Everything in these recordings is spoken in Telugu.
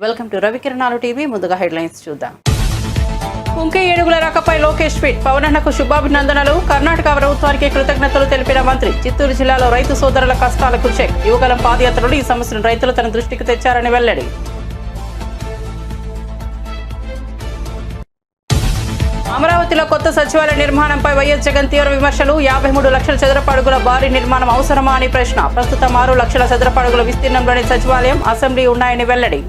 వెల్కమ్ టు రవికిరణాలు టీవీ. ముందుగా హెడ్లైన్స్ చూద్దాం. కుంకి ఏనుగుల రాకపై లోకేష్ ట్వీట్. పవనన్నకు శుభాభినందనలు. కర్ణాటక ప్రభుత్వానికి కృతజ్ఞతలు తెలిపిన మంత్రి. చిత్తూరు జిల్లాలో రైతు సోదరుల కష్టాలకు చెక్. యువగలం పాదయాత్రలు ఈ సమస్యను రైతులు తన దృష్టికి తెచ్చారని వెల్లడి. అమరావతిలో కొత్త సచివాలయ నిర్మాణంపై వైఎస్ జగన్ తీవ్ర విమర్శలు. 53 లక్షల చదరపు అడుగుల భారీ నిర్మాణం అవసరమా అని ప్రశ్న. ప్రస్తుతం 6 లక్షల చదరపు అడుగుల విస్తీర్ణంలోని సచివాలయం, అసెంబ్లీ ఉన్నాయని వెల్లడి.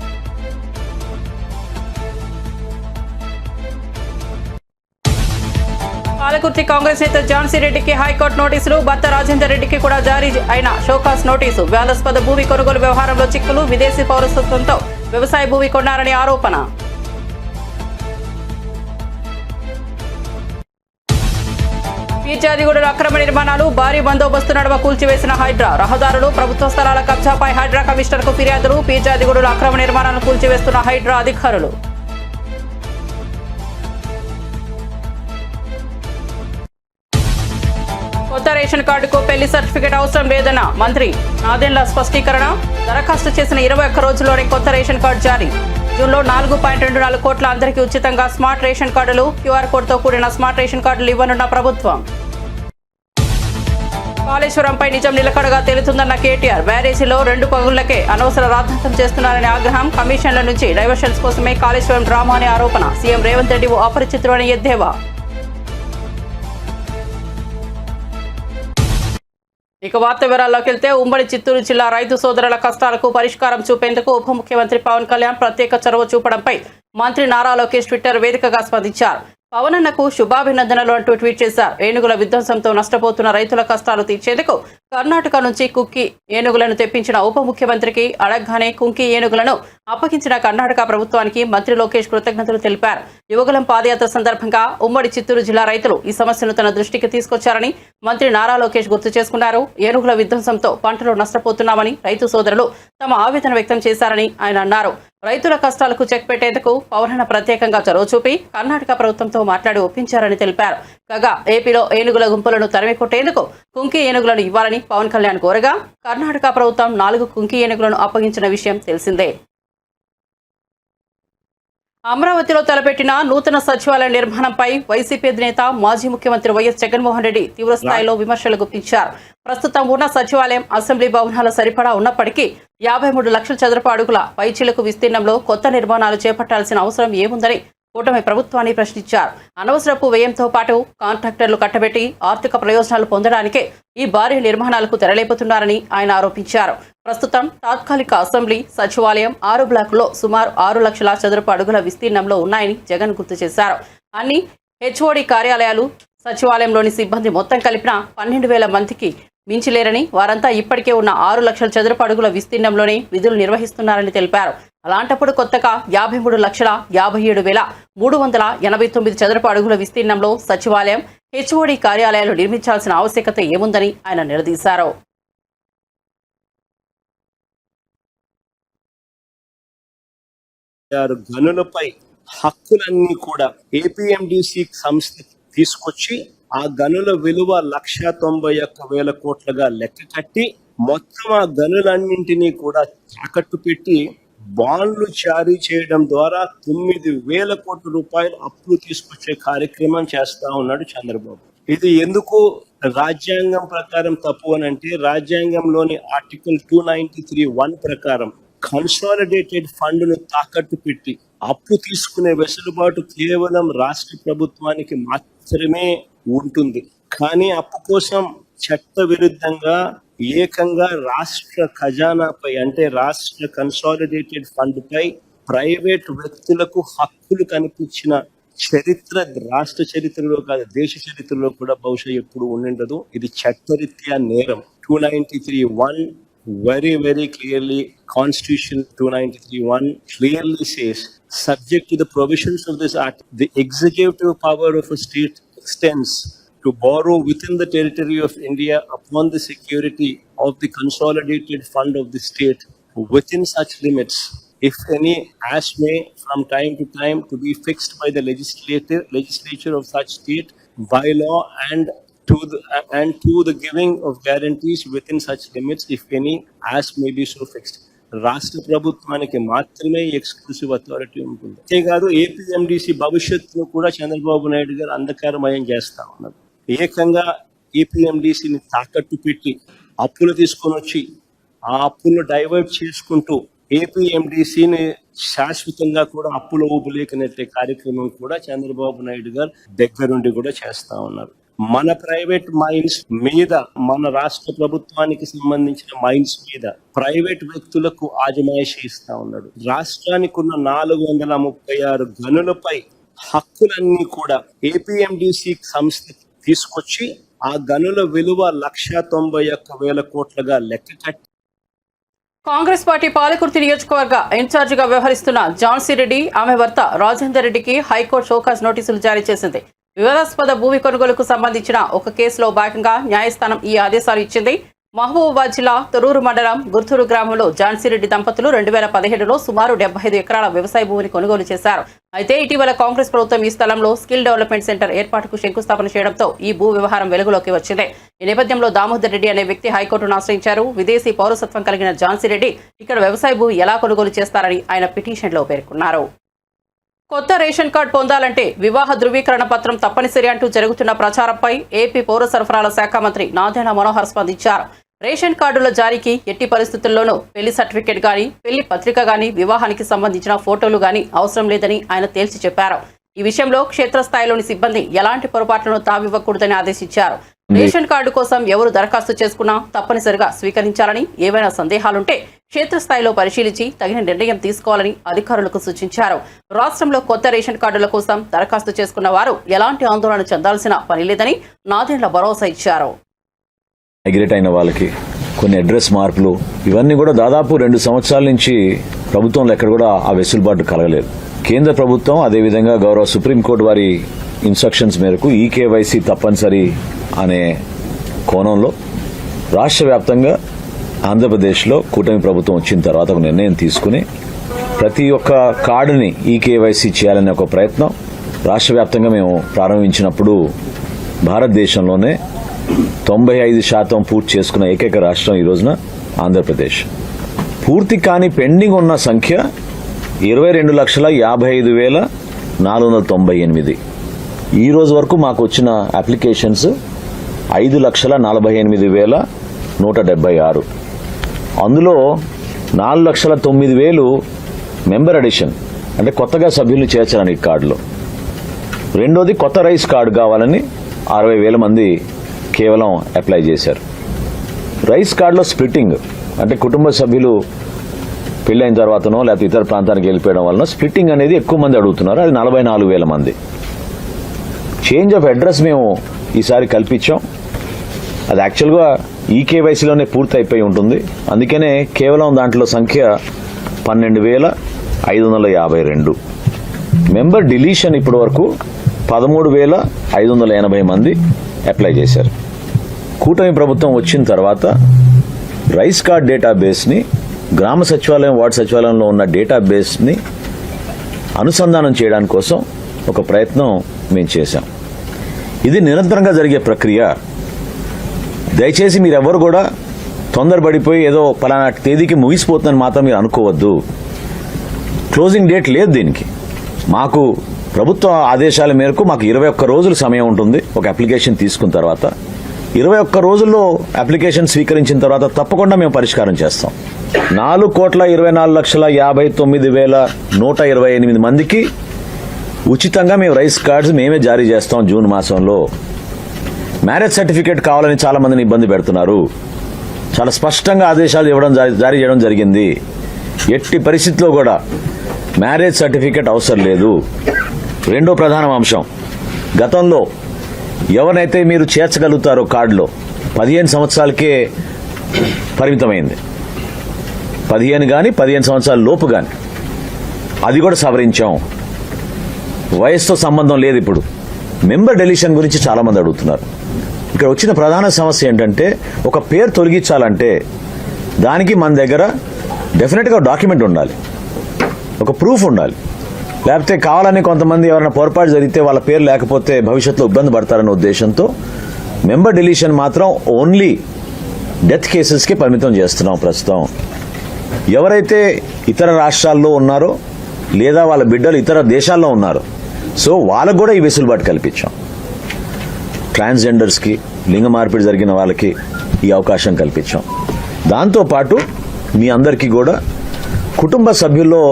పాలకుర్తి కాంగ్రెస్ నేత ఝాన్సీ రెడ్డికి హైకోర్టు నోటీసులు. భర్త రాజేందర్ రెడ్డికి కూడా జారీ అయిన షోకాస్ నోటీసు. వివాదాస్పద భూమి కొనుగోలు వ్యవహారంలో చిక్కులు. విదేశీ పౌరసత్వంతో వ్యవసాయ భూమి కొన్నారని ఆరోపణ. పీర్జాదిగూడలో అక్రమ నిర్మాణాలు. భారీ బందోబస్తు నడుమ కూల్చివేసిన హైడ్రా. రహదారులు, ప్రభుత్వ స్థలాల కబ్జాపై హైడ్రా కమిషనర్కు ఫిర్యాదులు. పీర్జాదిగూడలో అక్రమ నిర్మాణాలను కూల్చివేస్తున్న హైడ్రా అధికారులు. కొత్త రేషన్ కార్డుకు పెళ్లి సర్టిఫికేట్ అవసరం లేదన్న మంత్రి నాదెండ్ల స్పష్టీకరణ. దరఖాస్తు చేసిన 21 రోజుల్లోనే కొత్త రేషన్ కార్డు జారీ. జూన్లో 4.24 కోట్ల అందరికీ ఉచితంగా స్మార్ట్ రేషన్ కార్డులు. క్యూఆర్ కోడ్తో కూడిన స్మార్ట్ రేషన్ కార్డులు ఇవ్వనున్న ప్రభుత్వం. కాళేశ్వరంపై నిజం నిలకడగా తేలుతుందన్న కేటీఆర్. బ్యారేజీలో 2 పగుళ్లకే అనవసర రాద్ధాంతం చేస్తున్నారని ఆగ్రహం. కమిషన్ల నుంచి డైవర్షన్స్ కోసమే కాళేశ్వరం డ్రామా అనే ఆరోపణ. సీఎం రేవంత్ రెడ్డి ఓ అపరిచితుడు అని ఎద్దేవా. ఇక వార్త వివరాల్లోకి వెళ్తే, ఉమ్మడి చిత్తూరు జిల్లా రైతు సోదరుల కష్టాలకు పరిష్కారం చూపేందుకు ఉప ముఖ్యమంత్రి పవన్ కళ్యాణ్ ప్రత్యేక చొరవ చూపడంపై మంత్రి నారా లోకేష్ ట్విట్టర్ వేదికగా స్పందించారు. పవనన్నకు శుభాభినందనలు అంటూ ట్వీట్ చేశారు. ఏనుగుల విధ్వంసంతో నష్టపోతున్న రైతుల కష్టాలు తీర్చేందుకు కర్ణాటక నుంచి కుక్కి ఏనుగులను తెప్పించిన ఉప ముఖ్యమంత్రికి అడగ్గానే కుంకి ఏనుగులను అప్పగించిన కర్ణాటక ప్రభుత్వానికి మంత్రి లోకేష్ కృతజ్ఞతలు తెలిపారు. యువగలం పాదయాత్ర సందర్భంగా ఉమ్మడి చిత్తూరు జిల్లా రైతులు ఈ సమస్యను తన దృష్టికి తీసుకొచ్చారని మంత్రి నారా లోకేష్ గుర్తు చేసుకున్నారు. ఏనుగుల విధ్వంసంతో పంటలు నష్టపోతున్నామని రైతు సోదరులు తమ ఆవేదన వ్యక్తం చేశారని ఆయన అన్నారు. రైతుల కష్టాలకు చెక్ పెట్టేందుకు పవనన్న ప్రత్యేకంగా చొరవ చూపి కర్ణాటక ప్రభుత్వంతో మాట్లాడి ఒప్పించారని తెలిపారు. కాగా ఏపీలో ఏనుగుల గుంపులను తరిమి కొట్టేందుకు కుంకి ఏనుగులను ఇవ్వాలని పవన్ కళ్యాణ్ కోరగా కర్ణాటక ప్రభుత్వం 4 కుంకి ఏనుగులను అప్పగించిన విషయం తెలిసిందే. అమరావతిలో తలపెట్టిన నూతన సచివాలయ నిర్మాణంపై వైసీపీ అధినేత మాజీ ముఖ్యమంత్రి వైఎస్ జగన్మోహన్ రెడ్డి తీవ్రస్థాయిలో విమర్శలు గుప్పించారు. ప్రస్తుతం ఉన్న సచివాలయం, అసెంబ్లీ భవనాల సరిపడా ఉన్నప్పటికీ 53 లక్షల చదరపు అడుగుల పైచిలకు విస్తీర్ణంలో కొత్త నిర్మాణాలు చేపట్టాల్సిన అవసరం ఏముందని కూటమి ప్రభుత్వాన్ని ప్రశ్నించారు. అనవసరపు వ్యయంతో పాటు కాంట్రాక్టర్లు కట్టబెట్టి ఆర్థిక ప్రయోజనాలు పొందడానికే ఈ భారీ నిర్మాణాలకు తెరలేపుతున్నారని ఆయన ఆరోపించారు. ప్రస్తుతం తాత్కాలిక అసెంబ్లీ, సచివాలయం 6 బ్లాకుల్లో సుమారు 6 లక్షల చదరపు అడుగుల విస్తీర్ణంలో ఉన్నాయని జగన్ గుర్తు చేశారు. అన్ని హెచ్ఓడి కార్యాలయాలు, సచివాలయంలోని సిబ్బంది మొత్తం కలిపిన 12,000 మందికి మించిలేరని, వారంతా ఇప్పటికే ఉన్న 6 లక్షల చదరపు అడుగుల విస్తీర్ణంలోనే విధులు నిర్వహిస్తున్నారని తెలిపారు. అలాంటప్పుడు కొత్తగా 53,57,389 చదరపు అడుగుల విస్తీర్ణంలో సచివాలయం, హెచ్ఓడి కార్యాలయాలు నిర్మించాల్సిన ఆవశ్యకత ఏముందని ఆయన నిలదీశారు. గనులపై హక్కులన్నీ కూడా ఏపీఎండిసి సంస్థ తీసుకొచ్చి ఆ గనుల విలువ 191,000 కోట్లుగా లెక్క కట్టి మొత్తం ఆ గనులన్నింటినీ కూడా తాకట్టు పెట్టి బాండ్లు జారీ చేయడం ద్వారా 9,000 కోట్ల రూపాయలు అప్పులు తీసుకొచ్చే కార్యక్రమం చేస్తా ఉన్నాడు చంద్రబాబు. ఇది ఎందుకు రాజ్యాంగం ప్రకారం తప్పు అని అంటే, రాజ్యాంగంలోని ఆర్టికల్ 293(1) ప్రకారం కన్సాలిడేటెడ్ ఫండ్ ను తాకట్టు పెట్టి అప్పు తీసుకునే వెసులుబాటు కేవలం రాష్ట్ర ప్రభుత్వానికి మాత్రమే ఉంటుంది. కానీ అప్పు కోసం చట్ట విరుద్ధంగా ఏకంగా రాష్ట్ర ఖజానాపై, అంటే రాష్ట్ర కన్సాలిడేటెడ్ ఫండ్ పై ప్రైవేట్ వ్యక్తులకు హక్కులు కనిపించిన చరిత్ర రాష్ట్ర చరిత్రలో కాదు, దేశ చరిత్రలో కూడా బహుశా ఎప్పుడు ఉండిండదు. ఇది చట్టరీత్యా నేరం. 293(1) very clearly, Constitution 293(1) clearly says, subject to the provisions of this act, the executive power of a state extends to borrow within the territory of India upon the security of the consolidated fund of the state within such limits, if any, as may from time to time to be fixed by the legislature of such state by law, and to the giving of guarantees within such limits, if any, as may be so fixed. రాష్ట్ర ప్రభుత్వానికి మాత్రమే ఎక్స్క్లూసివ్ అథారిటీ ఉంటుంది. అంతేకాదు ఏపీఎండిసి భవిష్యత్తును కూడా చంద్రబాబు నాయుడు గారు అంధకారమయం చేస్తా ఉన్నారు. ఏకంగా ఏపీఎండిసిని తాకట్టు పెట్టి అప్పులు తీసుకొని వచ్చి ఆ అప్పులను డైవర్ట్ చేసుకుంటూ ఏపీఎండిసిని శాశ్వతంగా కూడా అప్పుల ఊపులేకనెట్టే కార్యక్రమం కూడా చంద్రబాబు నాయుడు గారు దగ్గరుండి కూడా చేస్తా ఉన్నారు. మన ప్రైవేట్ మైన్స్ మీద, మన రాష్ట్ర ప్రభుత్వానికి సంబంధించిన మైన్స్ మీద ప్రైవేట్ వ్యక్తులకు ఆజమాయిషీ ఇస్తా ఉన్నాడు. రాష్ట్రానికి ఉన్న 436 గనులపై హక్కులన్నీ కూడా ఏపీఎండిసి సంస్థ తీసుకొచ్చి ఆ గనుల విలువ 191,000 కోట్లుగా లెక్క కట్టి కాంగ్రెస్ పార్టీ పాలకుర్తి నియోజకవర్గ ఇన్ఛార్జిగా వ్యవహరిస్తున్న ఝాన్సీ రెడ్డి, ఆమె భర్త రాజేందర్ రెడ్డికి హైకోర్టు షోకాజ్ నోటీసులు జారీ చేసింది. వివాదాస్పద భూమి కొనుగోలుకు సంబంధించిన ఒక కేసులో భాగంగా న్యాయస్థానం ఈ ఆదేశాలు ఇచ్చింది. మహబూబాబాద్ జిల్లా తొర్రూరు మండలం గుర్తూరు గ్రామంలో ఝాన్సీ రెడ్డి దంపతులు 2017లో సుమారు 75 ఎకరాల వ్యవసాయ భూమిని కొనుగోలు చేశారు. అయితే ఇటీవల కాంగ్రెస్ ప్రభుత్వం ఈ స్థలంలో స్కిల్ డెవలప్మెంట్ సెంటర్ ఏర్పాటుకు శంకుస్థాపన చేయడంతో ఈ భూ వ్యవహారం వెలుగులోకి వచ్చింది. ఈ నేపథ్యంలో దామోదర్ రెడ్డి అనే వ్యక్తి హైకోర్టును ఆశ్రయించారు. విదేశీ పౌరసత్వం కలిగిన ఝాన్సీ రెడ్డి ఇక్కడ వ్యవసాయ భూమి ఎలా కొనుగోలు చేస్తారని ఆయన పిటిషన్లో పేర్కొన్నారు. కొత్త రేషన్ కార్డు పొందాలంటే వివాహ ధృవీకరణ పత్రం తప్పనిసరి అంటూ జరుగుతున్న ప్రచారంపై ఏపీ పౌర సరఫరాల శాఖ మంత్రి నాదెండ్ల మనోహర్ స్పందించారు. రేషన్ కార్డుల జారీకి ఎట్టి పరిస్థితుల్లోనూ పెళ్లి సర్టిఫికేట్ గానీ, పెళ్లి పత్రిక గానీ, వివాహానికి సంబంధించిన ఫోటోలు గానీ అవసరం లేదని ఆయన తేల్చి చెప్పారు. ఈ విషయంలో క్షేత్రస్థాయిలోని సిబ్బంది ఎలాంటి పొరపాట్లను తావివ్వకూడదని ఆదేశించారు. రేషన్ కార్డు కోసం ఎవరు దరఖాస్తు చేసుకున్నా తప్పనిసరిగా స్వీకరించాలని, ఏవైనా సందేహాలుంటే క్షేత్రస్థాయిలో పరిశీలించి తగిన నిర్ణయం తీసుకోవాలని అధికారులకు సూచించారు. రాష్ట్రంలో కొత్త రేషన్ కార్డుల కోసం దరఖాస్తు చేసుకున్న వారు ఎలాంటి ఆందోళన చెందాల్సిన పని లేదని నాదెండ్ల భరోసా ఇచ్చారు. మైగ్రేట్ అయిన వాళ్ళకి కొన్ని అడ్రస్ మార్పులు ఇవన్నీ కూడా దాదాపు 2 సంవత్సరాల నుంచి ప్రభుత్వంలో ఎక్కడ కూడా ఆ వెసులుబాటు కలగలేదు. కేంద్ర ప్రభుత్వం అదేవిధంగా గౌరవ సుప్రీంకోర్టు వారి ఇన్స్ట్రక్షన్స్ మేరకు ఈకేవైసీ తప్పనిసరి అనే కోణంలో రాష్ట్ర వ్యాప్తంగా ఆంధ్రప్రదేశ్లో కూటమి ప్రభుత్వం వచ్చిన తర్వాత ఒక నిర్ణయం తీసుకుని ప్రతి ఒక్క కార్డుని ఈకేవైసీ చేయాలనే ఒక ప్రయత్నం రాష్ట్ర వ్యాప్తంగా మేము ప్రారంభించినప్పుడు భారతదేశంలోనే 95% పూర్తి చేసుకున్న ఏకైక రాష్ట్రం ఈ రోజున ఆంధ్రప్రదేశ్. పూర్తి కాని పెండింగ్ ఉన్న సంఖ్య 22,55,498. ఈ రోజు వరకు మాకు వచ్చిన అప్లికేషన్స్ 5,48,176. అందులో 4,09,000 మెంబర్ అడిషన్, అంటే కొత్తగా సభ్యులు చేర్చడానికి కార్డులో. రెండోది కొత్త రైస్ కార్డు కావాలని 60,000 మంది కేవలం అప్లై చేశారు. రైస్ కార్డులో స్ప్లిట్టింగ్, అంటే కుటుంబ సభ్యులు పెళ్ళైన తర్వాతనో లేకపోతే ఇతర ప్రాంతానికి వెళ్ళిపోవడం వలన స్ప్లిట్టింగ్ అనేది ఎక్కువ మంది అడుగుతున్నారు. అది 44,000 మంది. చేంజ్ ఆఫ్ అడ్రస్ మేము ఈసారి కల్పించాం. అది యాక్చువల్గా ఈకేవైసీలోనే పూర్తి అయిపోయి ఉంటుంది. అందుకనే కేవలం దాంట్లో సంఖ్య 12,552. మెంబర్ డిలీషన్ ఇప్పటి వరకు 13,580 మంది అప్లై చేశారు. కూటమి ప్రభుత్వం వచ్చిన తర్వాత రైస్ కార్డ్ డేటాబేస్ని గ్రామ సచివాలయం, వార్డు సచివాలయంలో ఉన్న డేటాబేస్ని అనుసంధానం చేయడానికి కోసం ఒక ప్రయత్నం మేము చేశాం. ఇది నిరంతరంగా జరిగే ప్రక్రియ. దయచేసి మీరెవరు కూడా తొందరపడిపోయి ఏదో పలానా తేదీకి ముగిసిపోతుందని మాత్రం మీరు అనుకోవద్దు. క్లోజింగ్ డేట్ లేదు దీనికి. మాకు ప్రభుత్వ ఆదేశాల మేరకు మాకు 21 రోజులు సమయం ఉంటుంది. ఒక అప్లికేషన్ తీసుకున్న తర్వాత 21 రోజుల్లో అప్లికేషన్ స్వీకరించిన తర్వాత తప్పకుండా మేము పరిష్కారం చేస్తాం. 4,24,59,128 మందికి ఉచితంగా మేము రైస్ కార్డ్స్ మేమే జారీ చేస్తాం. జూన్ మాసంలో మ్యారేజ్ సర్టిఫికేట్ కావాలని చాలా మందిని ఇబ్బంది పెడుతున్నారు. చాలా స్పష్టంగా ఆదేశాలు జారీ చేయడం జరిగింది. ఎట్టి పరిస్థితిలో కూడా మ్యారేజ్ సర్టిఫికేట్ అవసరం లేదు. రెండో ప్రధాన అంశం, గతంలో ఎవరినైతే మీరు చేర్చగలుగుతారో కార్డులో 15 సంవత్సరాలకే పరిమితమైంది. 15 కానీ 15 సంవత్సరాల లోపు కానీ అది కూడా సవరించాం. వయసుతో సంబంధం లేదు. ఇప్పుడు మెంబర్ డెలిషన్ గురించి చాలా మంది అడుగుతున్నారు. ఇక్కడ వచ్చిన ప్రధాన సమస్య ఏంటంటే, ఒక పేరు తొలగించాలంటే దానికి మన దగ్గర డెఫినెట్గా డాక్యుమెంట్ ఉండాలి, ఒక ప్రూఫ్ ఉండాలి. లేకపోతే కావాలని కొంతమంది ఎవరైనా పొరపాటు జరిగితే వాళ్ళ పేరు లేకపోతే భవిష్యత్తులో ఇబ్బంది పడతారన్న ఉద్దేశంతో మెంబర్ డిలీషన్ మాత్రం ఓన్లీ డెత్ కేసెస్కి పరిమితం చేస్తున్నాం ప్రస్తుతం. ఎవరైతే ఇతర రాష్ట్రాల్లో ఉన్నారో లేదా వాళ్ళ బిడ్డలు ఇతర దేశాల్లో ఉన్నారో సో వాళ్ళకు కూడా ఈ వెసులుబాటు కల్పించాం. ట్రాన్స్జెండర్స్కి, లింగ మార్పిడి జరిగిన వాళ్ళకి ఈ అవకాశం కల్పించాం. దాంతోపాటు మీ అందరికీ కూడా కుటుంబ సభ్యుల్లో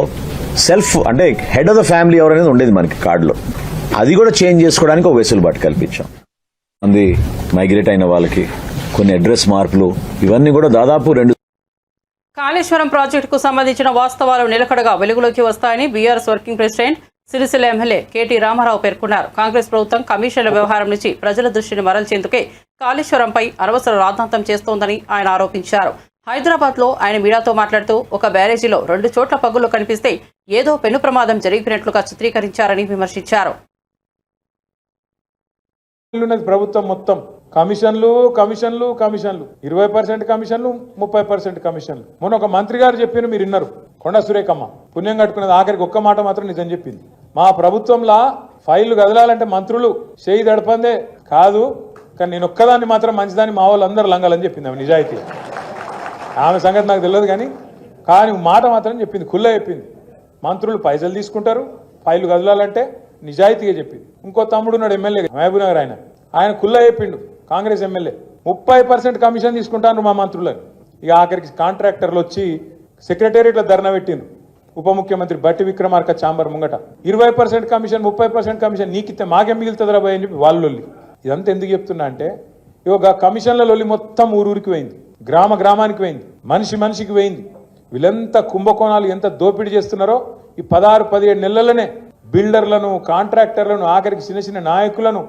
సెల్ఫ్ అంటే హెడ్ ఆఫ్ ద ఫ్యామిలీ ఎవరనేది ఉండేది మనకి కార్డులో, అది కూడా చేంజ్ చేసుకోవడానికి ఒక వెసులుబాటు కల్పించాం. మంది మైగ్రేట్ అయిన వాళ్ళకి కొన్ని అడ్రస్ మార్పులు ఇవన్నీ కూడా దాదాపు 2. కాళేశ్వరం ప్రాజెక్టుకు సంబంధించిన వాస్తవాలు నిలకడగా వెలుగులోకి వస్తాయని BRS working president Sircilla MLA KT Rama Rao పేర్కొన్నారు. కాంగ్రెస్ ప్రభుత్వం కమిషన్ల వ్యవహారం నుంచి ప్రజల దృష్టిని మరల్చేందుకే కాళేశ్వరంపై అనవసర రాద్ధాంతం చేస్తోందని ఆయన ఆరోపించారు. హైదరాబాద్ లో ఆయన మీడియాతో మాట్లాడుతూ ఒక బ్యారేజీలో 2 చోట్ల పగుళ్లు కనిపిస్తే ఏదో పెను ప్రమాదం జరిగినట్లుగా చిత్రీకరించారని విమర్శించారు. ప్రభుత్వం మొత్తం కమిషన్లు కమిషన్లు కమిషన్లు 20% కమిషన్లు 30% కమిషన్లు. మొన్న ఒక మంత్రి గారు చెప్పిన మీరు విన్నారు, కొండ సురేఖమ్మ పుణ్యం కట్టుకున్నది. ఆఖరికి ఒక్క మాట మాత్రం నిజం చెప్పింది, మా ప్రభుత్వంలో ఫైళ్లు కదలాలంటే మంత్రులు చేయి దడపందే కాదు, కానీ నేను ఒక్కదాన్ని మాత్రం మంచిదాన్ని మా వాళ్ళు అందరూ లంగాలని చెప్పింది. ఆమె నిజాయితీ, ఆమె సంగతి నాకు తెలియదు కానీ మాట మాత్రం చెప్పింది, ఖుల్లా చెప్పింది. మంత్రులు పైసలు తీసుకుంటారు, ఫైళ్లు కదలాలంటే నిజాయితీగా చెప్పింది. ఇంకో తమ్ముడు ఉన్నాడు ఎమ్మెల్యే మహబూబ్ నగర్, ఆయన ఖుల్లా చెప్పిండు, కాంగ్రెస్ ఎమ్మెల్యే 30% కమిషన్ తీసుకుంటాను మా మంత్రులని. ఇక ఆఖరికి కాంట్రాక్టర్లు వచ్చి సెక్రటేరియట్లో ధర్నా పెట్టిండ్రు. ఉప ముఖ్యమంత్రి బట్టి విక్రమార్క ఛాంబర్ ముంగట 20% కమిషన్ 30% కమిషన్ నీకిస్తే మాకేం మిగులుతుందిరా భయ్ అని చెప్పి వాళ్ళు. ఇదంతా ఎందుకు చెప్తున్నా అంటే ఇక కమిషన్ల లొల్లి మొత్తం ఊరికి పోయింది, గ్రామానికి పోయింది, మనిషికి పోయింది. వీళ్ళెంత కుంభకోణాలు ఎంత దోపిడీ చేస్తున్నారో ఈ 16-17 నెలలనే బిల్డర్లను, కాంట్రాక్టర్లను, ఆఖరికి చిన్న నాయకులను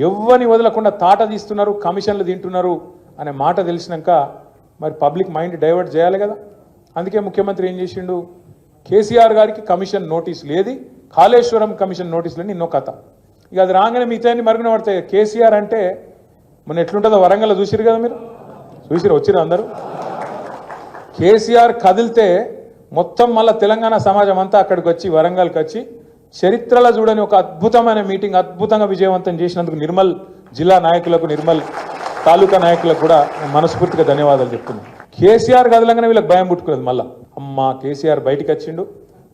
ఎవ్వని వదలకుండా తాట తీస్తున్నారు, కమిషన్లు తింటున్నారు అనే మాట తెలిసినాక మరి పబ్లిక్ మైండ్ డైవర్ట్ చేయాలి కదా. అందుకే ముఖ్యమంత్రి ఏం చేసిండు, కేసీఆర్ గారికి కమిషన్ నోటీసులు, ఏది కాళేశ్వరం కమిషన్ నోటీసులని ఎన్నో కథ. ఇక అది రాగానే మిగతాన్ని మరుగున పడతాయి. కేసీఆర్ అంటే మన ఎట్లుంటుందో వరంగల్లో చూసిరు కదా, మీరు వచ్చిరు అందరూ. కేసీఆర్ కదిలితే మొత్తం మళ్ళీ తెలంగాణ సమాజం అంతా అక్కడికి వచ్చి వరంగల్కి వచ్చి చరిత్రలో చూడని ఒక అద్భుతమైన మీటింగ్ అద్భుతంగా విజయవంతం చేసినందుకు నిర్మల్ జిల్లా నాయకులకు, నిర్మల్ తాలూకా నాయకులకు కూడా మనస్ఫూర్తిగా ధన్యవాదాలు చెప్తున్నాను. కేసీఆర్ కదలంగానే వీళ్ళకి భయం పుట్టుకున్నది. మళ్ళీ అమ్మ కేసీఆర్ బయటికి వచ్చిండు,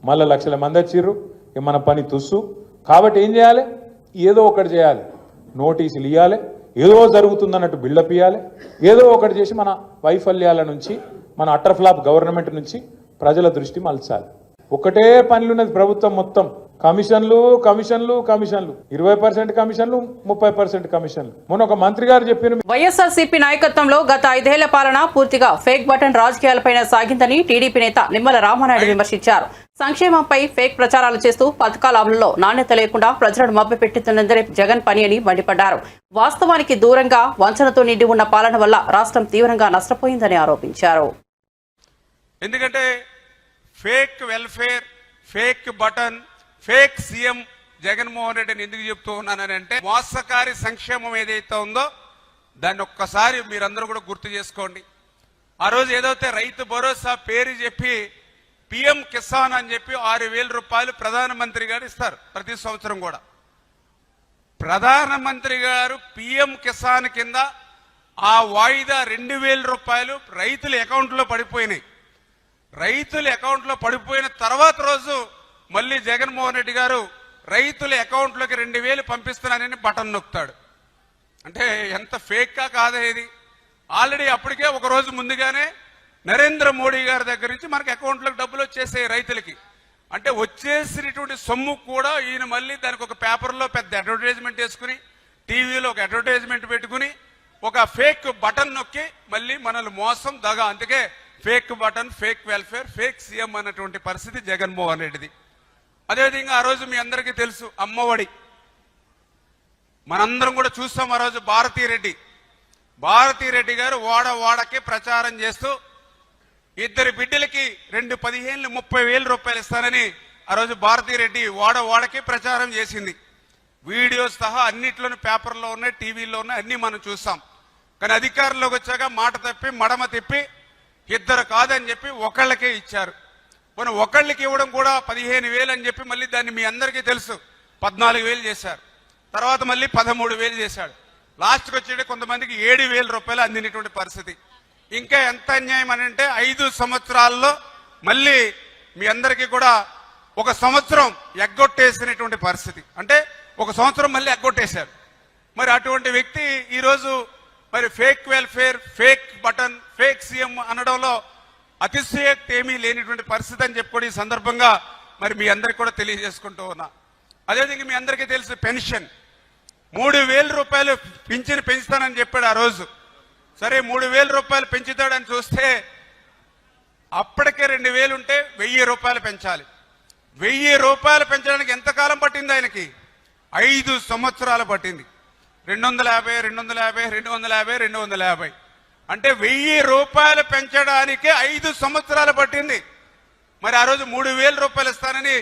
మళ్ళీ లక్షల మంది వచ్చిర్రు, మన పని తుస్సు. కాబట్టి ఏం చేయాలి, ఏదో ఒకటి చేయాలి, నోటీసులు ఇవ్వాలి, ఏదో జరుగుతుందన్నట్టు బిల్డప్ ఇవ్వాలి, ఏదో ఒకటి చేసి మన వైఫల్యాల నుంచి, మన అటర్ ఫ్లాప్ గవర్నమెంట్ నుంచి ప్రజల దృష్టి మలచాలి. ఒకటే పనులున్నది ప్రభుత్వం మొత్తం, కమిషన్లు కమిషన్లు కమిషన్లు 20% కమిషన్లు 30% కమిషన్లు. మొన్న ఒక మంత్రి గారు చెప్పిన వైఎస్ఆర్సీపీ నాయకత్వంలో గత 5 ఏళ్ల పాలన పూర్తిగా ఫేక్ బటన్ రాజకీయాలపైన సాగిందని టీడీపీ నేత నిమ్మల రామానాయుడు విమర్శించారు. సంక్షేమంపై ఫేక్ ప్రచారాలు చేస్తూ పథకాల అమలులో నాణ్యత లేకుండా ప్రజలను మభ్యపెట్టుతున్నదే జగన్ పని అని మండిపడ్డారు. వాస్తవానికి దూరంగా వంచనతో నిండి ఉన్న పాలన వల్ల రాష్ట్రం తీవ్రంగా నష్టపోయిందని ఆరోపించారు. ఎందుకంటే fake welfare, fake button, fake CM Jaganmohan రెడ్డిని ఎందుకు చెప్తూ ఉన్నానంటే మోసకారి సంక్షేమం ఏదైతే ఉందో దాన్ని ఒక్కసారి మీరందరూ కూడా గుర్తు చేసుకోండి. ఆ రోజు ఏదైతే రైతు భరోసా పేరు చెప్పి పిఎం కిసాన్ అని చెప్పి 6,000 రూపాయలు ప్రధానమంత్రి గారు ఇస్తారు ప్రతి సంవత్సరం కూడా. ప్రధానమంత్రి గారు పిఎం కిసాన్ కింద ఆ వాయిదా 2,000 రూపాయలు రైతుల అకౌంట్లో పడిపోయినాయి. రైతుల అకౌంట్లో పడిపోయిన తర్వాత రోజు మళ్ళీ జగన్మోహన్ రెడ్డి గారు రైతుల అకౌంట్లోకి 2,000 పంపిస్తున్నానని బటన్ నొక్కుతాడు. అంటే ఎంత ఫేక్గా కాదా ఇది. ఆల్రెడీ అప్పటికే ఒక రోజు ముందుగానే నరేంద్ర మోడీ గారి దగ్గర నుంచి మనకి అకౌంట్లోకి డబ్బులు వచ్చేసాయి రైతులకి. అంటే వచ్చేసినటువంటి సొమ్ము కూడా ఈయన మళ్ళీ దానికి ఒక పేపర్లో పెద్ద అడ్వర్టైజ్మెంట్ వేసుకుని, టీవీలో ఒక అడ్వర్టైజ్మెంట్ పెట్టుకుని ఒక ఫేక్ బటన్ నొక్కి మళ్ళీ మనల్ని మోసం దగా. అందుకే fake button, fake welfare, fake CM అన్నటువంటి పరిస్థితి జగన్మోహన్ రెడ్డిది. అదేవిధంగా ఆ రోజు మీ అందరికీ తెలుసు అమ్మఒడి, మనందరం కూడా చూస్తాం. ఆ రోజు భారతీ రెడ్డి గారు వాడకి ప్రచారం చేస్తూ 2 బిడ్డలకి 2 15 30,000 రూపాయలు ఇస్తానని ఆ రోజు భారతీ రెడ్డి వాడకి ప్రచారం చేసింది. వీడియోస్ సహా అన్నిట్లోనూ పేపర్లో ఉన్నాయి, టీవీలో ఉన్నాయి, అన్ని మనం చూస్తాం. కానీ అధికారంలోకి వచ్చాక మాట తప్పి మడమ తిప్పి 2 కాదని చెప్పి ఒకళ్ళకే ఇచ్చారు. మనం ఒకళ్ళకి ఇవ్వడం కూడా 15,000 అని చెప్పి మళ్ళీ దాన్ని మీ అందరికీ తెలుసు 14,000 చేశారు. తర్వాత మళ్ళీ 13,000 చేశాడు. లాస్ట్కి వచ్చేటి కొంతమందికి 7,000 రూపాయలు అందినటువంటి పరిస్థితి. ఇంకా ఎంత అన్యాయం అని అంటే 5 సంవత్సరాల్లో మళ్ళీ మీ అందరికీ కూడా ఒక సంవత్సరం ఎగ్గొట్టేసినటువంటి పరిస్థితి, అంటే ఒక సంవత్సరం మళ్ళీ ఎగ్గొట్టేశారు. మరి అటువంటి వ్యక్తి ఈరోజు మరి fake welfare, fake button, fake CM అనడంలో అతిశయోక్తి ఏమీ లేనిటువంటి పరిస్థితి అని చెప్పి ఈ సందర్భంగా మరి మీ అందరికి కూడా తెలియజేసుకుంటూ ఉన్నా. అదేవిధంగా మీ అందరికీ తెలుసు, పెన్షన్ 3,000 రూపాయలు పింఛను పెంచుతానని చెప్పాడు ఆ రోజు. సరే 3,000 రూపాయలు పెంచుతాడని చూస్తే అప్పటికే 2,000 ఉంటే 1,000 రూపాయలు పెంచాలి. 1,000 రూపాయలు పెంచడానికి ఎంతకాలం పట్టింది ఆయనకి? 5 సంవత్సరాలు పట్టింది. 250, 250, 250, 250 అంటే 1,000 రూపాయలు పెంచడానికి 5 సంవత్సరాలు పట్టింది. మరి ఆ రోజు 3,000 రూపాయలు ఇస్తానని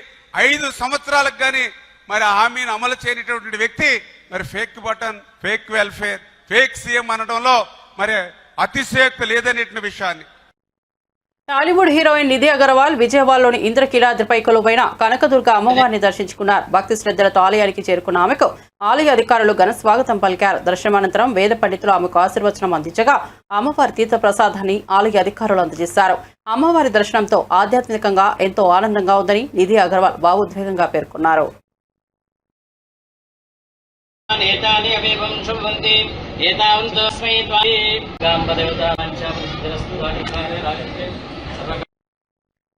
5 సంవత్సరాలకు కానీ మరి హామీని అమలు చేయనటువంటి వ్యక్తి మరి fake button, fake welfare, fake CM అనడంలో మరి అతిశయోక్తి లేదనే విషయాన్ని. టాలీవుడ్ హీరోయిన్ నిధి అగర్వాల్ విజయవాడలోని ఇంద్రకీలాద్రిపై కొలువైన కనకదుర్గ అమ్మవారిని దర్శించుకున్నారు. భక్తి శ్రద్ధలతో ఆలయానికి చేరుకున్న ఆమెకు ఆలయ అధికారులు ఘన స్వాగతం పలికారు. దర్శనానంతరం వేద పండితులు ఆమెకు ఆశీర్వచనం అందించగా అమ్మవారి తీర్థ ప్రసాదాన్ని ఆలయ అధికారులు అందజేశారు. అమ్మవారి దర్శనంతో ఆధ్యాత్మికంగా ఎంతో ఆనందంగా ఉందని నిధి అగర్వాల్ భావోద్వేగంగా పేర్కొన్నారు.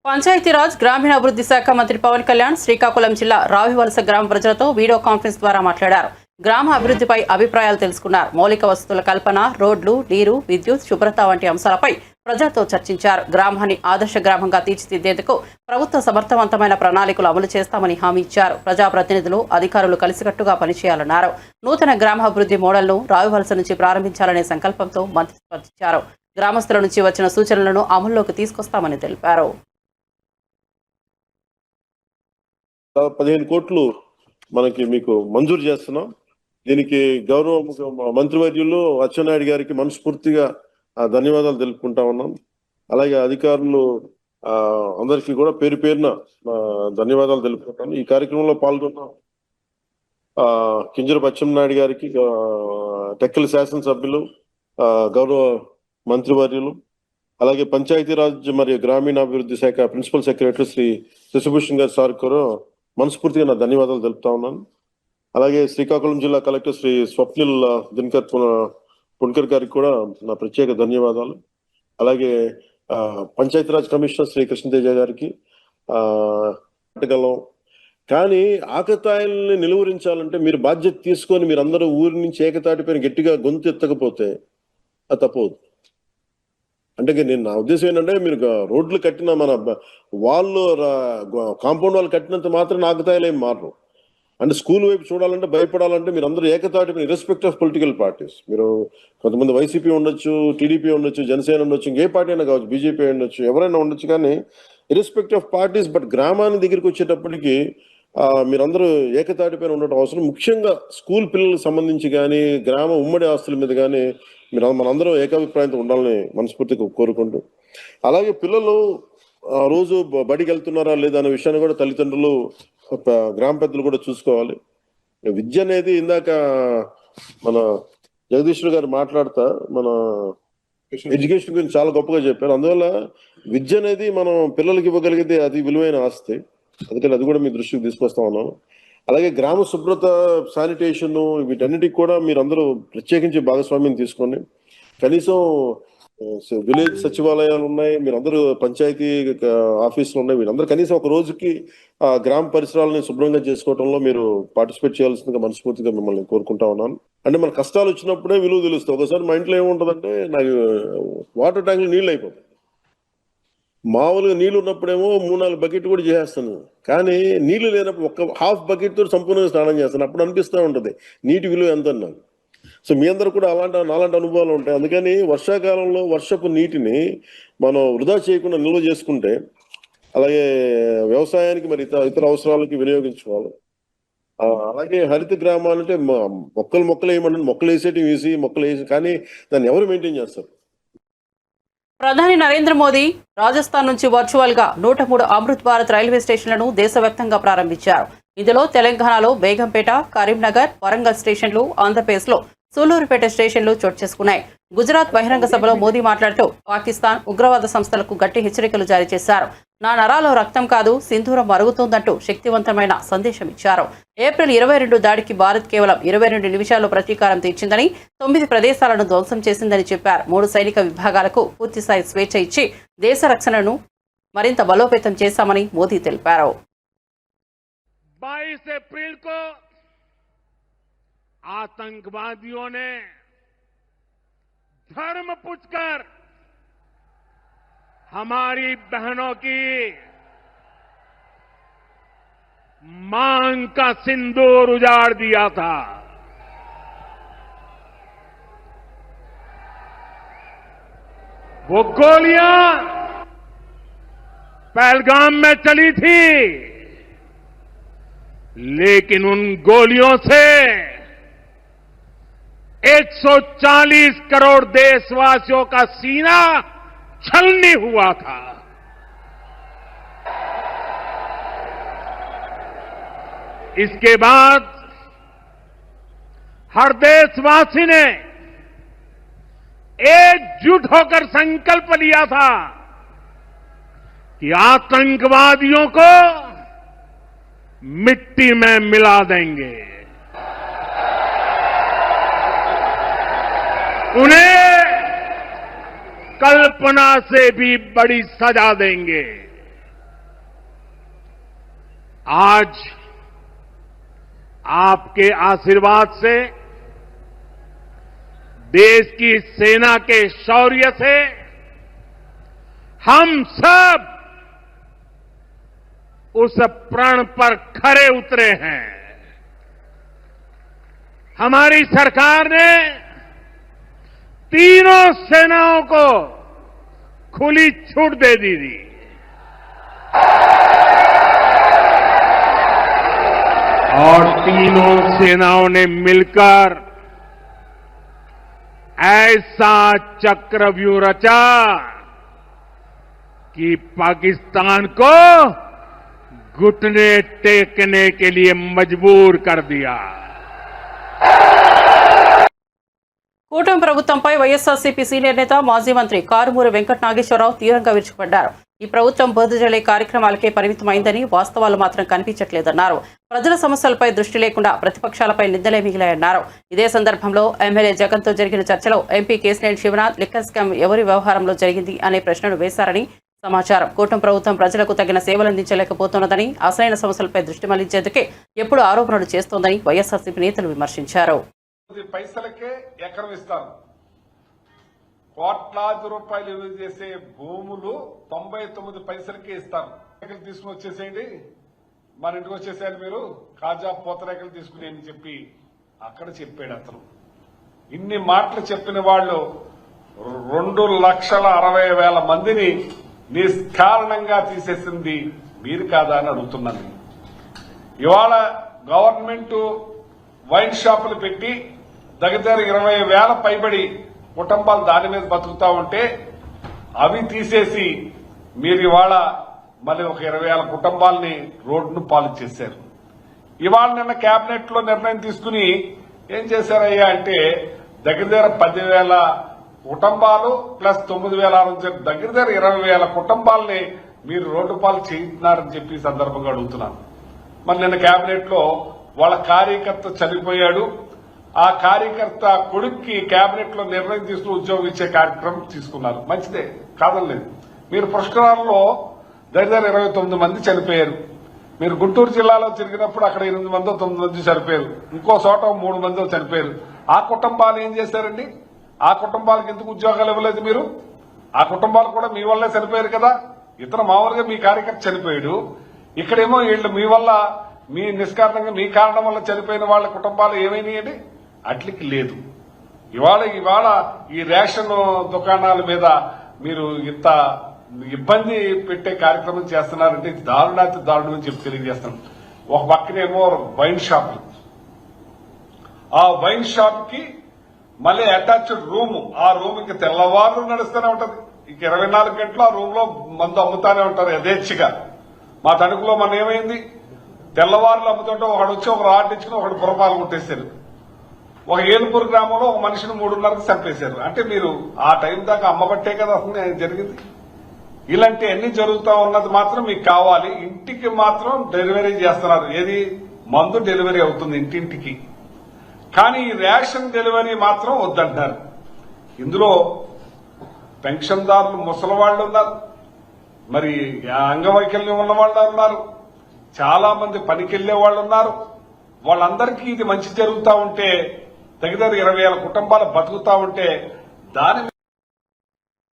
పంచాయతీరాజ్ గ్రామీణాభివృద్ధి శాఖ మంత్రి పవన్ కళ్యాణ్ శ్రీకాకుళం జిల్లా రావివలస గ్రామ ప్రజలతో వీడియో కాన్ఫరెన్స్ ద్వారా మాట్లాడారు. గ్రామ అభివృద్ధిపై అభిప్రాయాలు తెలుసుకున్నారు. మౌలిక వసతుల కల్పన, రోడ్లు, నీరు, విద్యుత్, శుభ్రత వంటి అంశాలపై ప్రజలతో చర్చించారు. గ్రామాన్ని ఆదర్శ గ్రామంగా తీర్చిదిద్దేందుకు ప్రభుత్వ సమర్థవంతమైన ప్రణాళికలు అమలు చేస్తామని హామీ ఇచ్చారు. ప్రజాప్రతినిధులు, అధికారులు కలిసికట్టుగా పనిచేయాలన్నారు. నూతన గ్రామాభివృద్ధి మోడల్ను రావివలస నుంచి ప్రారంభించాలనే సంకల్పంతో మంత్రి స్పందించారు. గ్రామస్తుల నుంచి వచ్చిన సూచనలను అమల్లోకి తీసుకొస్తామని తెలిపారు. 15 కోట్లు మీకు మంజూరు చేస్తున్నాం. దీనికి గౌరవ మంత్రివర్యులు అచ్చెన్నాయుడు గారికి మనస్ఫూర్తిగా ధన్యవాదాలు తెలుపుకుంటా ఉన్నాం. అలాగే అధికారులు అందరికీ కూడా పేరు పేరున ధన్యవాదాలు తెలుపుకుంటాను. ఈ కార్యక్రమంలో పాల్గొన్న కింజర అచ్చెన్నాయుడు గారికి, టెక్కలి శాసనసభ్యులు, గౌరవ మంత్రివర్యులు, అలాగే పంచాయతీరాజ్ మరియు గ్రామీణాభివృద్ధి శాఖ ప్రిన్సిపల్ సెక్రటరీ శ్రీ శశిభూషణ్ గారి సార్ కూడా మనస్ఫూర్తిగా నా ధన్యవాదాలు తెలుపుతా ఉన్నాను. అలాగే శ్రీకాకుళం జిల్లా కలెక్టర్ శ్రీ స్వప్నిల్ దినకర్ పుణ్కర్ గారికి కూడా నా ప్రత్యేక ధన్యవాదాలు. అలాగే పంచాయతీరాజ్ కమిషనర్ శ్రీ కృష్ణతేజ గారికి అడగలం. కానీ ఆకతాయిల్ని నిలువరించాలంటే మీరు బాధ్యత తీసుకొని మీరందరూ ఊరి నుంచి ఏకతాటిపైన గట్టిగా గొంతు ఎత్తకపోతే అది తప్పదు. అంటే నేను నా ఉద్దేశం ఏంటంటే, మీరు రోడ్లు కట్టిన మన వాళ్ళు కాంపౌండ్ వాళ్ళు కట్టినంత మాత్రం ఆకతాయిలు ఏం మారరు. అంటే స్కూల్ వైపు చూడాలంటే, భయపడాలంటే మీరు అందరూ ఏకతాటి ఇర్రెస్పెక్ట్ ఆఫ్ పొలిటికల్ పార్టీస్, మీరు కొంతమంది వైసీపీ ఉండొచ్చు, టీడీపీ ఉండొచ్చు, జనసేన ఉండొచ్చు, ఇంకే పార్టీ అయినా కావచ్చు, బీజేపీ ఉండొచ్చు, ఎవరైనా ఉండొచ్చు, కానీ ఇర్రెస్పెక్ట్ ఆఫ్ పార్టీస్. బట్ గ్రామాన్ని దగ్గరికి వచ్చేటప్పటికి మీరందరూ ఏకతాటిపైన ఉండటం అవసరం. ముఖ్యంగా స్కూల్ పిల్లలకు సంబంధించి కానీ, గ్రామ ఉమ్మడి ఆస్తుల మీద కానీ మనందరం ఏకాభిప్రాయంతో ఉండాలని మనస్ఫూర్తిగా కోరుకుంటూ, అలాగే పిల్లలు రోజు బడికి వెళ్తున్నారా లేదా అనే విషయాన్ని కూడా తల్లిదండ్రులు, గ్రామ పెద్దలు కూడా చూసుకోవాలి. విద్య అనేది ఇందాక మన జగదీశ్వర్ గారు మాట్లాడుతా మన ఎడ్యుకేషన్ గురించి చాలా గొప్పగా చెప్పారు. అందువల్ల విద్య అనేది మనం పిల్లలకి ఇవ్వగలిగితే అది విలువైన ఆస్తి. అందుకని అది కూడా మీ దృష్టికి తీసుకొస్తా ఉన్నాను. అలాగే గ్రామ శుభ్రత, శానిటేషన్, వీటన్నిటికి కూడా మీరందరూ ప్రత్యేకించి భాగస్వామ్యం తీసుకోండి. కనీసం విలేజ్ సచివాలయాలు ఉన్నాయి, మీరందరూ పంచాయతీ ఆఫీసులు ఉన్నాయి, వీళ్ళందరూ కనీసం ఒక రోజుకి గ్రామ పరిసరాలని శుభ్రంగా చేసుకోవడంలో మీరు పార్టిసిపేట్ చేయాల్సిందిగా మనస్ఫూర్తిగా మిమ్మల్ని కోరుకుంటా ఉన్నాను. అంటే మన కష్టాలు వచ్చినప్పుడే విలువ తెలుస్తుంది. ఒకసారి మా ఇంట్లో ఏముంటుందంటే, నాకు వాటర్ ట్యాంకులు నీళ్ళు అయిపోతాయి. మామూలుగా నీళ్ళు ఉన్నప్పుడేమో 3-4 బకెట్ కూడా చేసేస్తాను, కానీ నీళ్లు లేనప్పుడు ఒక్క హాఫ్ బకెట్ తో సంపూర్ణంగా స్నానం చేస్తాను. అప్పుడు అనిపిస్తూ ఉంటుంది నీటి విలువ ఎంత అన్నాను. సో మీ అందరూ కూడా అలాంటి అనుభవాలు ఉంటాయి. అందుకని వర్షాకాలంలో వర్షపు నీటిని మనం వృధా చేయకుండా నిల్వ చేసుకుంటే, అలాగే వ్యవసాయానికి మరి ఇతర అవసరాలకి వినియోగించుకోవాలి. అలాగే హరిత గ్రామాలంటే మొక్కలు వేయమంటే మొక్కలు వేసేటివి వేసి మొక్కలు వేసి, కానీ దాన్ని ఎవరు మెయింటైన్ చేస్తారు? ప్రధాని నరేంద్ర మోదీ రాజస్థాన్ నుంచి వర్చువల్ గా 103 అమృత్ భారత్ రైల్వే స్టేషన్లను దేశవ్యాప్తంగా ప్రారంభించారు. ఇందులో తెలంగాణలో బేగంపేట, కరీంనగర్, వరంగల్ స్టేషన్లు, ఆంధ్రప్రదేశ్లో సూలూరుపేట స్టేషన్లు చోటు చేసుకున్నాయి. గుజరాత్ బహిరంగ సభలో మోదీ మాట్లాడుతూ పాకిస్తాన్ ఉగ్రవాద సంస్థలకు గట్టి హెచ్చరికలు జారీ చేశారు. నా నరాలో రక్తం కాదు, సింధూరం మరుగుతోందంటూ శక్తివంతమైన సందేశం ఇచ్చారు. ఏప్రిల్ 22 దాడికి భారత్ కేవలం 22 నిమిషాల్లో ప్రతీకారం తీర్చిందని, 9 ప్రదేశాలను ధ్వంసం చేసిందని చెప్పారు. 3 సైనిక విభాగాలకు పూర్తిస్థాయి స్వేచ్ఛ ఇచ్చి దేశ రక్షణను మరింత బలోపేతం చేశామని మోదీ తెలిపారు. 22 अप्रैल को आतंकवादियों ने धर्म पूछकर हमारी बहनों की मांग का सिंदूर उजाड़ दिया था. वो गोलियां पहलगाम में चली थी, लेकिन उन गोलियों से 140 करोड़ देशवासियों का सीना छलनी हुआ था. इसके बाद हर देशवासी ने एकजुट होकर संकल्प लिया था कि आतंकवादियों को मिट्टी में मिला देंगे, उन्हें कल्पना से भी बड़ी सजा देंगे. आज आपके आशीर्वाद से, देश की सेना के शौर्य से हम सब उस प्रण पर खरे उतरे हैं. हमारी सरकार ने तीनों सेनाओं को खुली छूट दे दी थी. और तीनों सेनाओं ने मिलकर ऐसा चक्रव्यूह रचा कि पाकिस्तान को घुटने टेकने के लिए मजबूर कर दिया. కూటమి ప్రభుత్వంపై వైఎస్ఆర్సీపీ సీనియర్ నేత మాజీ మంత్రి కారుమూరి వెంకట నాగేశ్వరరావు తీవ్రంగా విరుచుకుపడ్డారు. ఈ ప్రభుత్వం బోధజలే కార్యక్రమాలకే పరిమితమైందని, వాస్తవాలు మాత్రం కనిపించట్లేదన్నారు. ప్రజల సమస్యలపై దృష్టి లేకుండా ప్రతిపక్షాలపై నిందలే మిగిలాయన్నారు. ఇదే సందర్భంలో ఎమ్మెల్యే జగన్తో జరిగిన చర్చలో MP Kesineni Sivanath liquor scam ఎవరి వ్యవహారంలో జరిగింది అనే ప్రశ్నను వేశారని సమాచారం. కూటమి ప్రభుత్వం ప్రజలకు తగిన సేవలందించలేకపోతున్నదని, అసలైన సమస్యలపై దృష్టి మళ్లించేందుకే ఎప్పుడు ఆరోపణలు చేస్తోందని వైఎస్ఆర్సీపీ నేతలు విమర్శించారు. పైసలకే ఎకరం ఇస్తారు. కోట్లాది రూపాయలు విలువ చేసే భూములు 99 పైసలకే ఇస్తారు. తీసుకుని వచ్చేసేయండి, మన ఇంటికి వచ్చేసేయాలి, మీరు కాజా పూతరేకలు తీసుకుని అని చెప్పి అక్కడ చెప్పాడు అతను. ఇన్ని మాటలు చెప్పిన వాళ్ళు 2,60,000 మందిని నిష్కారణంగా తీసేసింది మీరు కాదా అని అడుగుతున్నాను. ఇవాళ గవర్నమెంట్ వైన్ షాపులు పెట్టి దగ్గర 20,000 పైబడి కుటుంబాలు దాని మీద బతుకుతా ఉంటే అవి తీసేసి మీరు ఇవాళ మళ్ళీ ఒక 20,000 కుటుంబాలని రోడ్డును పాలు చేశారు. ఇవాళ నిన్న కేబినెట్ లో నిర్ణయం తీసుకుని ఏం చేశారయ్యా అంటే దగ్గర 10,000 కుటుంబాలు ప్లస్ 9,600 దగ్గర 20,000 కుటుంబాలని మీరు రోడ్డు పాలు చేస్తున్నారని చెప్పి సందర్భంగా అడుగుతున్నాను. మరి నిన్న కేబినెట్ లో వాళ్ళ కార్యకర్త చనిపోయాడు. ఆ కార్యకర్త కొడుక్కి కేబినెట్ లో నిర్ణయం తీసుకుని ఉద్యోగం ఇచ్చే కార్యక్రమం తీసుకున్నారు. మంచిదే, కాదనలేదు. మీరు పుష్కరాల్లో దగ్గర 29 మంది చనిపోయారు. మీరు గుంటూరు జిల్లాలో తిరిగినప్పుడు అక్కడ 8 మందో 9 మంది చనిపోయారు. ఇంకో చోట 3 మందో చనిపోయారు. ఆ కుటుంబాలు ఏం చేశారండి? ఆ కుటుంబాలకు ఎందుకు ఉద్యోగాలు ఇవ్వలేదు మీరు? ఆ కుటుంబాలు కూడా మీ వల్లే చనిపోయారు కదా. ఇతను మామూలుగా మీ కార్యకర్త చనిపోయాడు, ఇక్కడేమో వీళ్ళు మీ వల్ల, మీ నిష్కారణంగా మీ కారణం వల్ల చనిపోయిన వాళ్ళ కుటుంబాలు ఏమైనాయండి? అట్లకి లేదు. ఇవాళ ఈ రేషన్ దుకాణాల మీద మీరు ఇంత ఇబ్బంది పెట్టే కార్యక్రమం చేస్తున్నారంటే దారుణాతి దారుణం అని చెప్పి తెలియజేస్తాను. ఒక పక్కనేమో వైన్ షాప్, ఆ వైన్ షాప్ కి మళ్ళీ అటాచ్డ్ రూమ్, ఆ రూమ్ ఇంకా తెల్లవారు నడుస్తూనే ఉంటది. ఇంక 24 గంటలు ఆ రూమ్ లో మందు అమ్ముతానే ఉంటారు యథేచ్ఛగా. మా తణుకులో మన ఏమైంది, తెల్లవారులు అమ్ముతుంటే ఒకడు వచ్చి ఒక రాడ్ ఇచ్చుకుని ఒకడు పురపాలు కొట్టేశారు. ఒక ఏలుపూరు గ్రామంలో ఒక మనిషిని 3:30కి చంపేశారు. అంటే మీరు ఆ టైం దాకా అమ్మబట్టే కదా అసలు జరిగింది. ఇలాంటి అన్ని జరుగుతా ఉన్నది మాత్రం మీకు కావాలి. ఇంటికి మాత్రం డెలివరీ చేస్తున్నారు. ఏది మందు డెలివరీ అవుతుంది ఇంటింటికి, కానీ ఈ రేషన్ డెలివరీ మాత్రం వద్దంటున్నారు. ఇందులో పెన్షన్దారులు ముసలి వాళ్ళు ఉన్నారు, మరి అంగవైకల్యం ఉన్న వాళ్ళు ఉన్నారు, చాలా మంది పనికెళ్లే వాళ్ళు ఉన్నారు. వాళ్ళందరికీ ఇది మంచి జరుగుతా ఉంటే దగ్గర 20,000 కుటుంబాలు బతుకుతా ఉంటే దాని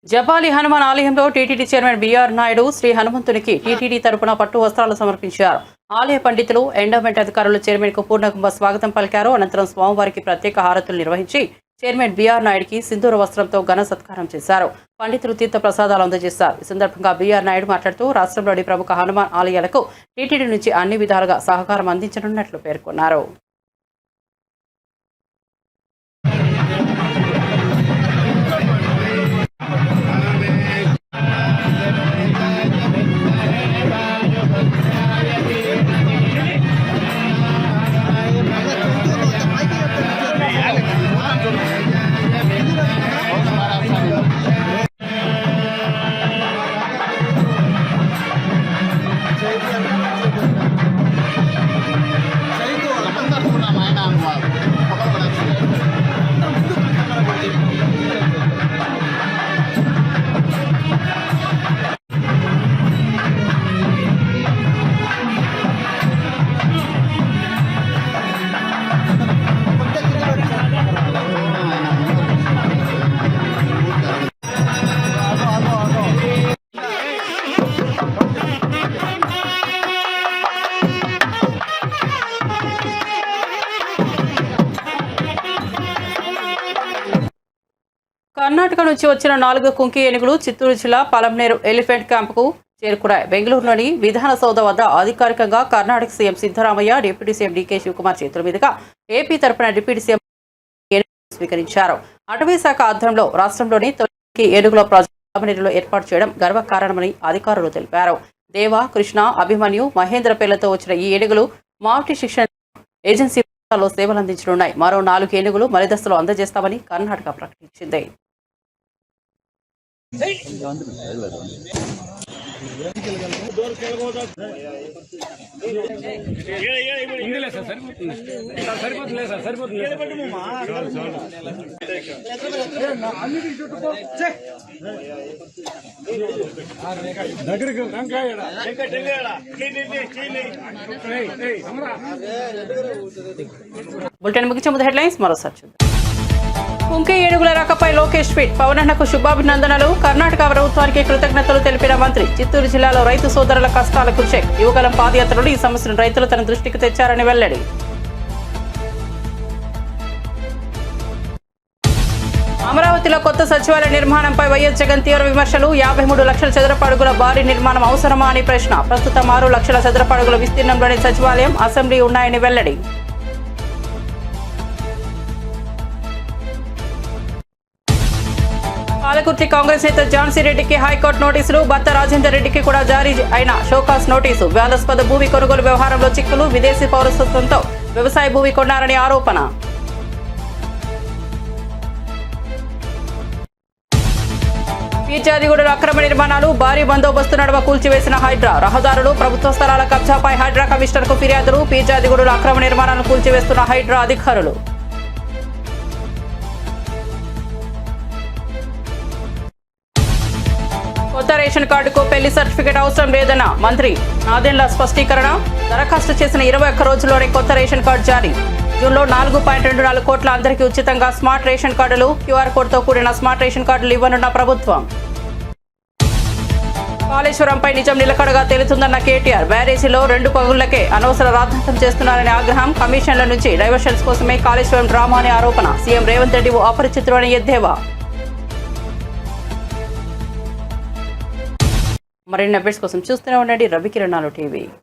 జపాలి హనుమాన్ ఆలయంలో TTD chairman BR Naidu Sri హనుమంతునికి టీటీడీ తరపున పట్టు వస్త్రాలు సమర్పించారు. ఆలయ పండితులు, ఎండోమెంట్ అధికారులు చైర్మన్ కు పూర్ణకుంభ స్వాగతం పలికారు. అనంతరం స్వామివారికి ప్రత్యేక హారతులు నిర్వహించి చైర్మన్ బీఆర్ నాయుడుకి సింధూర వస్త్రంతో ఘన సత్కారం చేశారు. పండితులు తీర్థ ప్రసాదాలు అందజేశారు. ఈ సందర్భంగా బీఆర్ నాయుడు మాట్లాడుతూ రాష్ట్రంలోని ప్రముఖ హనుమాన్ ఆలయాలకు టీటీడీ నుంచి అన్ని విధాలుగా సహకారం అందించనున్నట్లు పేర్కొన్నారు. కర్ణాటక నుంచి వచ్చిన 4 కుంకి ఏనుగులు చిత్తూరు జిల్లా పలంనేరు ఎలిఫెంట్ క్యాంపుకు చేరుకున్నాయి. బెంగళూరులోని విధాన సౌధ వద్ద అధికారికంగా Karnataka CM Siddaramaiah, deputy CM DK Shivakumar చేతుల మీదుగా ఏపీ తరపున డిప్యూటీ సీఎం స్వీకరించారు. అటవీ శాఖ ఆధ్వర్యంలో రాష్ట్రంలోని తొలి ఏనుగుల ప్రాజెక్టులో ఏర్పాటు చేయడం గర్వకారణమని అధికారులు తెలిపారు. దేవ, కృష్ణ, అభిమన్యు, మహేంద్ర పేర్లతో వచ్చిన ఈ ఏనుగులు మావటి శిక్షణ ఏజెన్సీలో సేవలు అందించనున్నాయి. మరో 4 ఏనుగులు మలిదశలో అందజేస్తామని కర్ణాటక ప్రకటించింది. బులెటిన్ ముగించే ముందు హెడ్లైన్స్ మరోసారి చూద్దాం. కుంకి ఏనుగుల రాకపై లోకేష్ ట్వీట్. పవనన్నకు శుభాభినందనలు. కర్ణాటక ప్రభుత్వానికి కృతజ్ఞతలు తెలిపిన మంత్రి. చిత్తూరు జిల్లాలో రైతు సోదరుల కష్టాలకు చెక్. యువగలం పాదయాత్రలో ఈ సమస్యను రైతులు తన దృష్టికి తెచ్చారని వెల్లడి. అమరావతిలో కొత్త సచివాలయ నిర్మాణంపై వైఎస్ జగన్ తీవ్ర విమర్శలు. 53 లక్షల చదరపు అడుగుల భారీ నిర్మాణం అవసరమా అని ప్రశ్న. ప్రస్తుతం 6 లక్షల చదరపు అడుగుల విస్తీర్ణంలోని సచివాలయం, అసెంబ్లీ ఉన్నాయని వెల్లడి. పాలకుర్తి కాంగ్రెస్ నేత ఝాన్సీ రెడ్డికి హైకోర్టు నోటీసులు. భర్త రాజేందర్ రెడ్డికి కూడా జారీ అయిన షోకాస్ నోటీసు. వివాదాస్పద భూమి కొనుగోలు వ్యవహారంలో చిక్కులు. విదేశీ పౌరసత్వంతో వ్యవసాయ భూమి కొన్నారని ఆరోపణ. పీర్జాదిగూడలో అక్రమ నిర్మాణాలు. భారీ బందోబస్తు నడుమ కూల్చివేసిన హైడ్రా. రహదారులు, ప్రభుత్వ స్థలాల కబ్జాపై హైడ్రా కమిషనర్కు ఫిర్యాదులు. పీర్జాదిగూడలో అక్రమ నిర్మాణాలను కూల్చివేస్తున్న హైడ్రా అధికారులు. కొత్త రేషన్ కార్డుకు పెళ్లి సర్టిఫికేట్ అవసరం లేదన్న మంత్రి నాదెండ్ల స్పష్టీకరణ. దరఖాస్తు చేసిన 21 రోజుల్లోనే కొత్త రేషన్ కార్డు జారీ. జూన్లో 4.24 కోట్ల అందరికీ ఉచితంగా స్మార్ట్ రేషన్ కార్డులు. క్యూఆర్ కోడ్తో కూడిన స్మార్ట్ రేషన్ కార్డులు ఇవ్వనున్న ప్రభుత్వం. కాళేశ్వరంపై నిజం నిలకడగా తేలుతుందన్న కేటీఆర్. బ్యారేజీలో 2 పగుళ్లకే అనవసర రాద్ధాంతం చేస్తున్నారని ఆగ్రహం. కమిషన్ల నుంచి డైవర్షన్స్ కోసమే కాళేశ్వరం డ్రామా అనే ఆరోపణ. సీఎం రేవంత్ రెడ్డి అపరిచితుడు అని ఎద్దేవా. మరిన్ని అప్డేట్స్ కోసం చూస్తూనే ఉండండి రవికిరణాలు టీవీ.